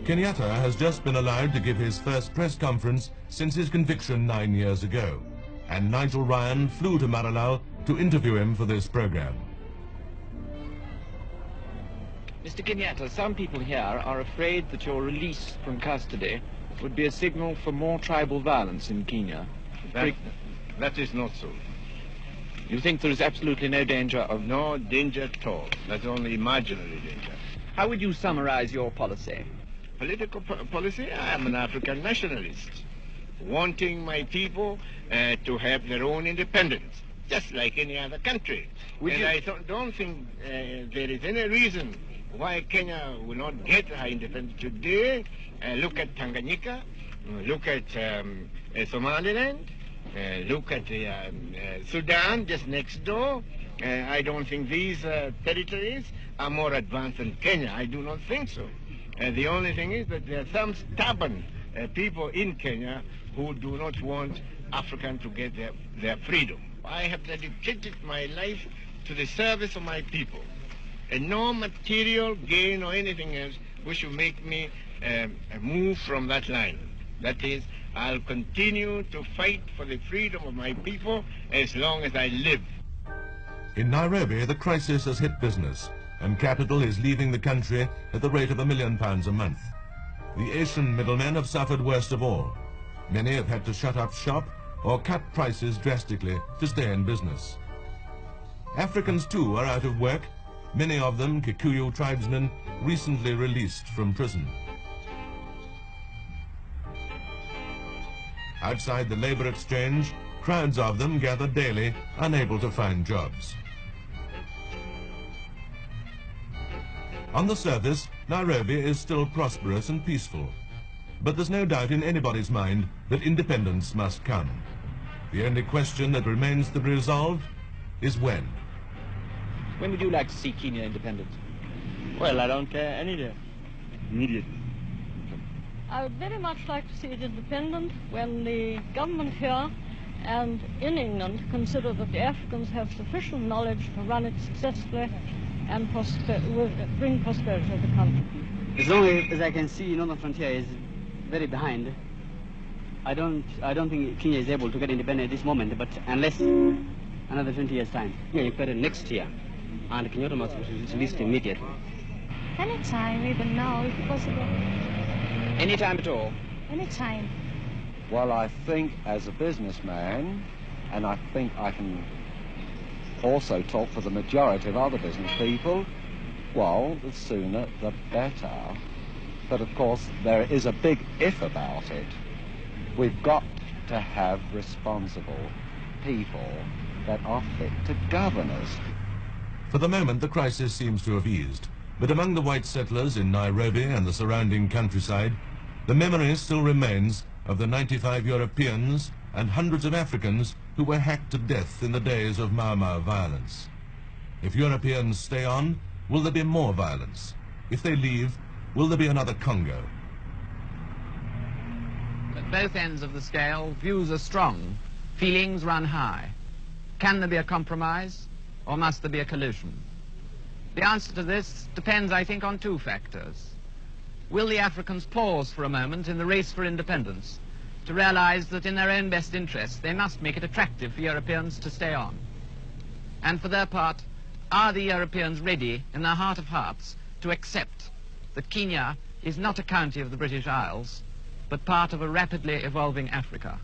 Kenyatta has just been allowed to give his first press conference since his conviction 9 years ago, and Nigel Ryan flew to Maralao to interview him for this program. Mr. Kenyatta, some people here are afraid that your release from custody would be a signal for more tribal violence in Kenya. That is not so. You think there is absolutely no danger of... No danger at all. That's only imaginary danger. How would you summarize your policy? Political policy? I am an African nationalist, wanting my people to have their own independence, just like any other country. I don't think there is any reason why Kenya will not get her independence today. Look at Tanganyika, look at Somaliland, look at Sudan just next door. I don't think these territories are more advanced than Kenya. I do not think so. The only thing is that there are some stubborn people in Kenya who do not want Africans to get their freedom. I have dedicated my life to the service of my people, and no material gain or anything else which will make me move from that line. That is, I'll continue to fight for the freedom of my people as long as I live. In Nairobi, the crisis has hit business, and capital is leaving the country at the rate of £1 million a month. The Asian middlemen have suffered worst of all. Many have had to shut up shop or cut prices drastically to stay in business. Africans too are out of work, many of them Kikuyu tribesmen recently released from prison. Outside the labor exchange, crowds of them gather daily, unable to find jobs. On the surface, Nairobi is still prosperous and peaceful. But there's no doubt in anybody's mind that independence must come. The only question that remains to be resolved is when. When would you like to see Kenya independent? Well, I don't care any day. Immediately. I would very much like to see it independent when the government here and in England consider that the Africans have sufficient knowledge to run it successfully and bring prosperity to the country. As long as I can see, Northern Frontier is very behind. I don't think Kenya is able to get independent at this moment, but unless another 20 years' time. Yeah, you better next year, and Kenyatta must be released immediately. Anytime, even now, if possible. Any time at all? Any time. Well, I think as a businessman, and I think I can also talk for the majority of other business people, well, the sooner the better. But of course, there is a big if about it. We've got to have responsible people that are fit to govern us. For the moment, the crisis seems to have eased, but among the white settlers in Nairobi and the surrounding countryside, the memory still remains of the 95 Europeans and hundreds of Africans who were hacked to death in the days of Mau Mau violence. If Europeans stay on, will there be more violence? If they leave, will there be another Congo? At both ends of the scale, views are strong, feelings run high. Can there be a compromise, or must there be a collision? The answer to this depends, I think, on two factors. Will the Africans pause for a moment in the race for independence to realize that in their own best interest they must make it attractive for Europeans to stay on? And for their part, are the Europeans ready in their heart of hearts to accept that Kenya is not a county of the British Isles, but part of a rapidly evolving Africa?